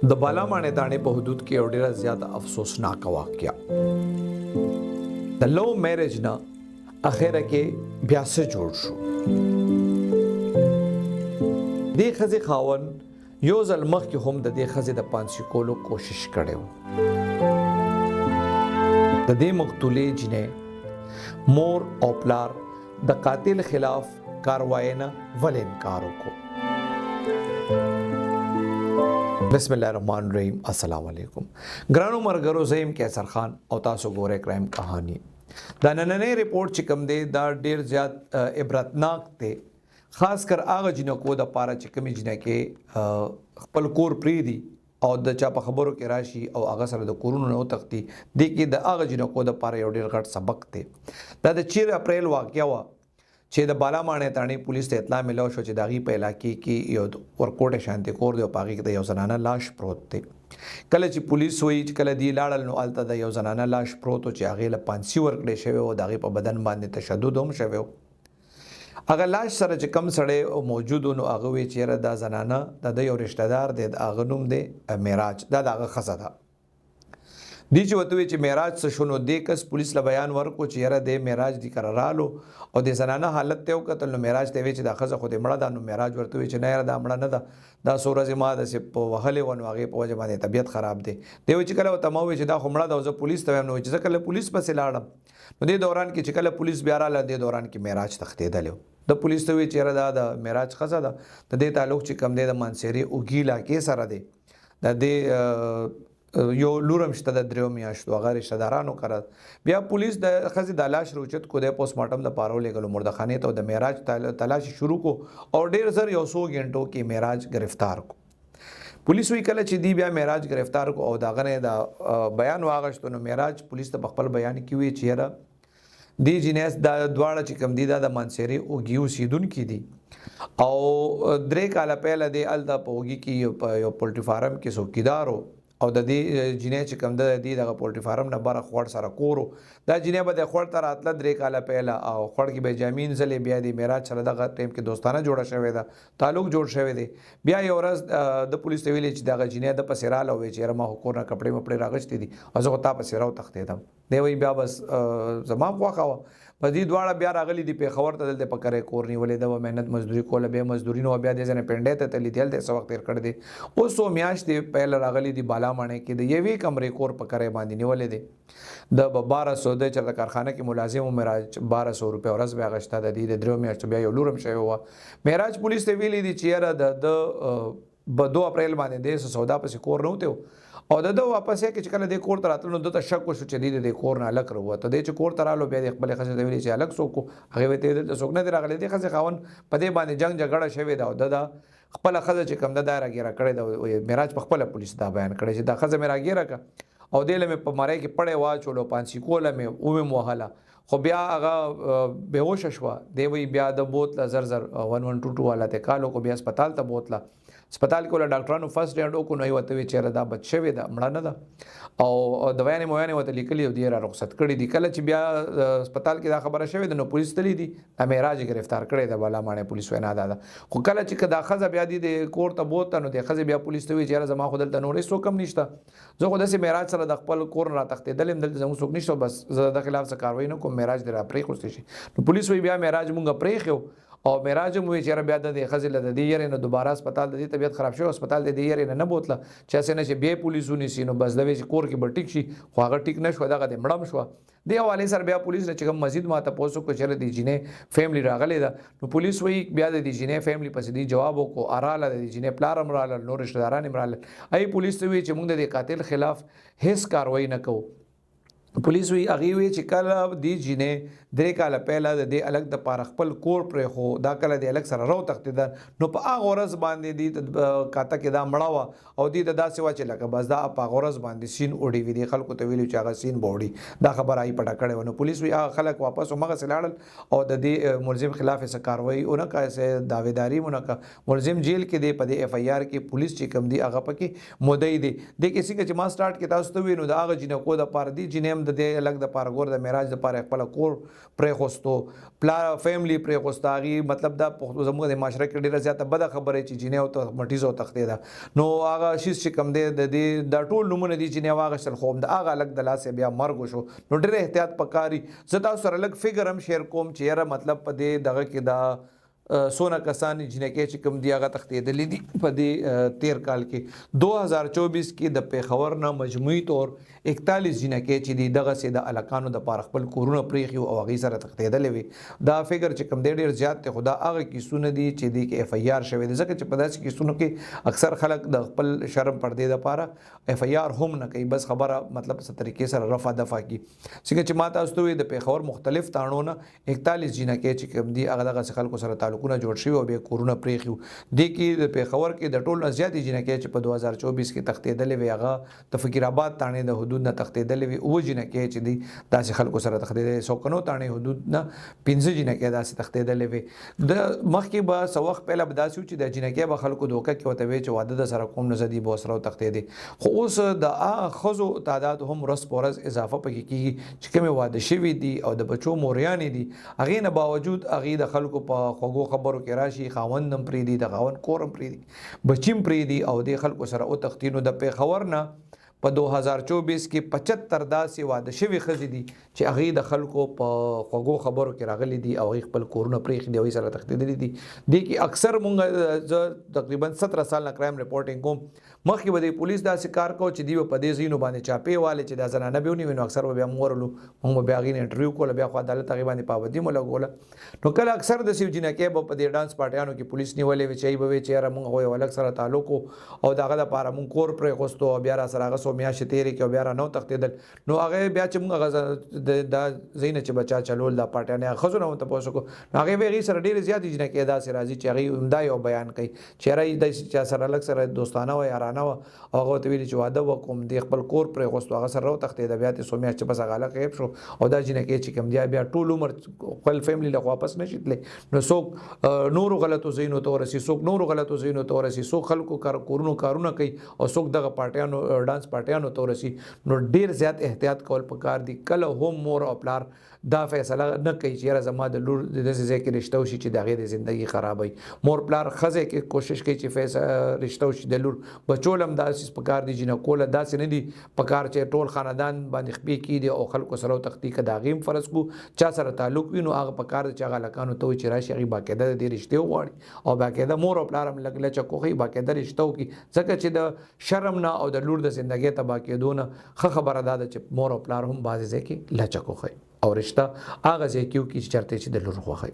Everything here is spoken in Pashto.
د بالامانې دانې په حدود کې یو ډېره زیاته افسوسناک واقعه د لو میرج نه اخره کې بیا څه جوړ شو. دې ښځې خاوند یو ځل مخکې هم د دې ښځې د پانسي کولو کوشش کړی و. د دې مقتولې جینۍ مور او پلار د قاتل خلاف کاروایی نه ولې انکار وکړو. بسم الله الرحمن الرحیم. السلام علیکم ګرانو مرګرو، زه یم کیسر خان او تاسو ګورئ کرایم کہانی. دا نننۍ رپورټ چې کوم دی دا ډیر زیات عبرتناک دی، خاص کر هغه جنکو د پاره چې کومې جنکې خپل کور پریدي او د چا په خبرو کې راشي او هغه سره د کورونو نه وتښتي. دې کې د هغه جنکو د پاره یو ډیر غټ سبق دی. دا د 4 اپریل واقعه وه چې د بالامانې تاڼې پولیس ته اطلاع ملو شو چې د هغې په علاقې کې یو ورکوټ شانتي کور دی او په هغې کې د یو زنانه لاش پروت دی. کله چې پولیس وایي چې کله دې لاړل نو هلته د یو زنانه لاش پروت و چې هغې له پانسي ورکړی شوی و، د هغې په بدن باندې تشدد هم شوی و. هغه لاش سره چې کم سړی موجود و نو هغه وایي چې یاره دا زنانه د ده یو رشته دار دی، د هغه نوم دی معراج، دا د هغه ښځه ده. دی چې ورته وایي چې معراج څه شو نو دې کس پولیس له بیان ورکړو چې یاره دی معراج دې کره رالو او د زنانه حالت ته یې وکتل نو معراج ته یې وایي چې دا ښځه خو دې مړه ده. نو معراج ورته وایي چې نه یاره دا مړه نه ده، دا څو ورځې ما داسې په وهلې وه نو هغې په وجه باندې طبیعت خراب دی. دی وایي چې کله ورته ما ووایي چې دا خو مړه ده او زه پولیس ته وایم نو وایي چې زه کله پولیس پسې لاړم نو دې دوران کې چې کله پولیس بیا راله دې دوران کې معراج تښتېدلی و. د پولیس ته وایي چې یاره دا د معراج ښځه ده، د دې تعلق چې کوم دی د مانسهرې اوږي علاقې سره دی. د دې یو لورم شته د 3 میاشتو، هغه رشته دارانو کړه. بیا پولیس د ښځې د لاش راوچت کو دی، پوسټ مارټم دپاره ولېږلو مردخانې ته او د معراج تلاشي شروع کو او ډېر زر یو 100 غنټو کې معراج گرفتار کو. پولیس وی کله چې دی بیا معراج گرفتار کو او داغه نه د بیان واغشتو نو معراج پولیس ته خپل بیان کې وی چې یاره دی جنیس دا دواړه چې کم دی دا د مانسهرې اوږي اوسیدونکي دي او 3 کاله پهله دی هلته په اوږي کې یو پولټري فارم کې څوکیدار و او د دې جنۍ چې کوم د دې دغه پولټري فارم نه بره خوړ سره کور و. دا جنۍ به د خوړ ته راتله 3 کاله پهله او خوړ کې به جامین ځلې بیا د معراج سره دغه ټایم کې دوستانه جوړه شوې ده، تعلق جوړ شوی دی. بیا یو ورځ د پولیس ته ویلې چې دغه جنۍ د پسې راله ووایي چې یاره ما خو کور نه کپړې مپړې راغشتې دي او زه خو تا پسې راوتښتېدم. دی وایي بیا بس زما خوښه وه. په دې دواړه بیا راغلي دي پېښور ته، دلته په کرې کور نیولې ده، محنت مزدوري کوله، بیا مزدوري نه وه، بیا دې ځنې پنډۍ ته تللي دي، هلته یې څه وخت تېر کړی دی. اوس 100 میاشتې پهله راغلي دي بالامانې کې د یوې کمرې کور په کرې باندې نیولې دی. د 1200 د چېرته کارخانه کې ملازم و معراج، 1200 روپۍ ورځ به یې اخیسته. د دې د 3 میاشتو بیا یو لور هم شوې وه. معراج پولیس ته ویلي دي چې یاره د 2 اپریل باندې د سودا پسې کور نه وتی او د ده واپس یې کې چې کله دې کور ته راتلو نو ده ته شک وشو چې دی د کور نه هلک راووته. دی چې کور ته رالو بیا د خپلې ښځې ته ویلي چې هلک څوک و، هغې ویې ته دلته څوک نه دی راغلی. دې ښځې خاوند په دې باندې جنګ جګړه شوې ده او ده دا خپله ښځه چې کوم ده دا راګیره کړې ده. معراج په خپله پولیس دا بیان کړی چې دا ښځه مې راګیره کړه او دې له مې په مرۍ کې پړی واچولو، پانسي کوله مې ومې وهله خو بیا هغه بېهوشه شوه. دی وایي بیا د بوتله زر 1122 والا ته کال وکړو، بیا هسپتال ته بوتله. هسپتال کې وله ډاکټرانو فرسټ ایډ وکړو نو یې ورته ویې چې یاره دا بچ شوې ده، مړه نه ده او دویانې مویانې ورته لیکلي او دې را رخصت کړي دي. کله چې بیا هسپتال کې دا خبره شوې ده نو پولیس تللی دي، دا معراج یې گرفتار کړی ده. بالامانې پولیس وینا دا ده. خو کله چې دا ښځه بیا دې د کور ته بوته نو د ښځې بیا پولیس ته وایي چې یاره زما خو دلته نور هېڅ څوک هم نشته، زه خو داسې معراج سره د خپل کور نه راتښتېدلی یم، دلته زموږ څوک نشته، بس زه د خلاف څه کاروایي نه کوم، معراج دې را پرېښوستی شي. نو پولیس وایي بیا معراج مونږ پرېښیو او معراج هم وایي چې یاره بیا د دې ښځې له د دې یېرې نه دوباره هسپتال د دې طبیعت خراب شوی هسپتال د دې یېرې نه بوتله چې هسې نه چې بیا پولیس ونیسي نو بس د وایي چې کور کې به ټیک شي، خو هغه ټیک نه شوه، دغه دې مړه هم شوه. دې حوالې سره بیا پولیس نه چې کوم مزید ما تپوس وکړو چې یاره د جینۍ فیملی راغلې ده نو پولیس وایي بیا د دې جینۍ فیملی پسې دې جواب وکړو، راله د دې جینۍ پلار هم رالل، نور رشته داران هم رالل. ای پولیس ته وایي چې موږ د دې قاتل خلاف هېڅ کاروایي نه کوو. پولیس وی هغې وی چې کله دې جینۍ 3 کاله پهله د دې هلک دپاره خپل کور پرېښو، دا کله د هلک سره راوتښتېده نو په هغه ورځ باندې دې کاته کې دا مړه وه او دې ته داسې وه چې لکه بس دا په هغه ورځ باندې سین وړي وي. دې خلکو ته ویلي چې هغه سین به وړي، دا خبره یې پټه کړې وه. نو پولیس وی هغه خلک واپس همغسې لاړل او د دې ملزم خلاف یې څه کاروایي ونه کړه، څه دعویداري ونه کړه. ملزم جیل کې دی، په دې اف ای آر کې پولیس چې کوم دی هغه پکې مدعي دی. دې کې څنګه چې ما سټارټ کې تاسو ته وویل نو د هغه جینکو دپاره دې جینۍ هم هم د دې الګ د پاره ګور د معراج د پاره خپل کور پرې خوستو پلا فیملی پرې خوستاغي مطلب دا زموږ د معاشره کې ډیره زیاته بده خبره چې جنې او ته مټیزو تختې ده نو هغه شیز چې کم دی د دې د ټول نمونه دي چې نه واغشتل خو د هغه الګ د لاسه بیا مرګ شو نو ډیره احتیاط پکاري زه تاسو سره الګ فګر هم شیر کوم چې یاره مطلب په دې دغه کې دا سونه کسان جنکه چې کوم دی هغه تختیدلې دي په دې 13 کال کې 2024 کې د پیښور نه مجموعي طور 41 جنکه چې دی دغه سي د الکانو د پاره خپل کورونه پریخي او هغه سره تختیدلې وي دا فګر چې کوم دی ډیر زیات ته خدا هغه کیسونه دي چې دی کې اف ای آر شوی دي ځکه چې په داسې کیسونو کې اکثر خلک د خپل شرم پردې د پاره اف ای آر هم نه کوي بس خبره مطلب څه طریقې سره رفع دفع کی څنګه چې ماته استوي د پیښور مختلف تاڼونه 41 جنکه چې کوم دی هغه دغه خلکو سره تعلقونه جوړ شوی او به کورونه پریخیو د کې د پیښور کې د ټول ازیاتي جنکه چې په 2024 کې تختیدلې وي هغه د فقیر آباد تانه د حدود نه تختیدلې وي او جنکه چې دی داسې خلکو سره تختیدلې سو کنو تانه حدود نه 15 جنکه داسې تختیدلې وي د مخکې به سوخ پهله بداسو چې د جنکه به خلکو دوکه کې وته وي چې واده د سره کوم نزدي بو سره تختیدې خو اوس د خزو تعداد هم رس پورز اضافه پکې کیږي چې کوم واده شوی دي او د بچو موریان دي هغه نه باوجود هغه د خلکو په خوغو خبرو کې راشي خاوندم پری دي د خاوند کورم پری دي بچیم پری دي او د خلکو سره او تختینو د پیښور نه په 2024 کې 75 داسې واده شوی خزې دي چې هغه د خلکو په خوغو خبرو کې راغلي دي او خپل کورونه پرېخ دی او سره تختیدلې دي د کې اکثر مونږ تقریبا 17 سال نه کرایم ریپورټینګ کوم مخکې به د پولیس داسې کار کو چې دی په دې زینو باندې چاپې والے چې د زنانه به ونی اکثر بیا مورلو موږ بیا غین انټرویو کوله بیا خو عدالت هغه باندې پابندي مولا کوله نو کله اکثر د سیو جنکه په دې ډانس پارټیانو کې پولیس نیولې وي چې به چې را موږ یو الګ سره تعلق او داغه لپاره موږ کور پرې خوستو بیا را سره هغه میاشتې تیرې کې بیا را نو تختیدل نو هغه بیا چې موږ غزا د زینه چې بچا چلول د پټانه خزونه ته پوسو کو هغه به سره ډیر زیات دي نه کې دا سره راځي چې هغه امدای او بیان کوي چې راي د چې سره لک سره دوستانه و یارانه و هغه ته ویل چې واده وکوم د خپل کور پر غوستو هغه سره تختید بیا ته سومیا چې بس هغه غیب شو او دا جنه کې چې کوم دی بیا ټول عمر خپل فیملی له واپس نشیتلې نو څوک نور غلطو زینو ته ورسي څوک نور غلطو زینو ته ورسي څوک خلکو کارونه کوي او څوک دغه پارټیانو ډانس پارټیانو ته ورسي نو ډیر زیات احتیاط کول پکار دي کله هم مور او پلار دا فیصله نه کوي چې زما د لور د دې ځای کې رشتہ وشي چې دغه د ژوندۍ خرابوي مور پلار خزه کې کوشش کوي چې فیصله رشتہ وشي د لور بچولم داسې پکار دي جنہ کوله داسې نه دي پکار چې ټول خاندان باندې خپې کی دي او خلکو سره تختی کا داغیم فرض کو چا سره تعلق وینو هغه پکار چې هغه لکانو ته چې راشي هغه باقاعده د رشتہ وغواړي او باقاعده مور او پلار هم لګ لچ کوخي باقاعده رشتہ کی ځکه چې د شرم نه او د لور د ژوندۍ ته باقاعدونه خبره ده چې مور او پلار هم بازي ځکه لچ کوخي او رشتہ هغه ځکه چې چرته چې د لور خوخي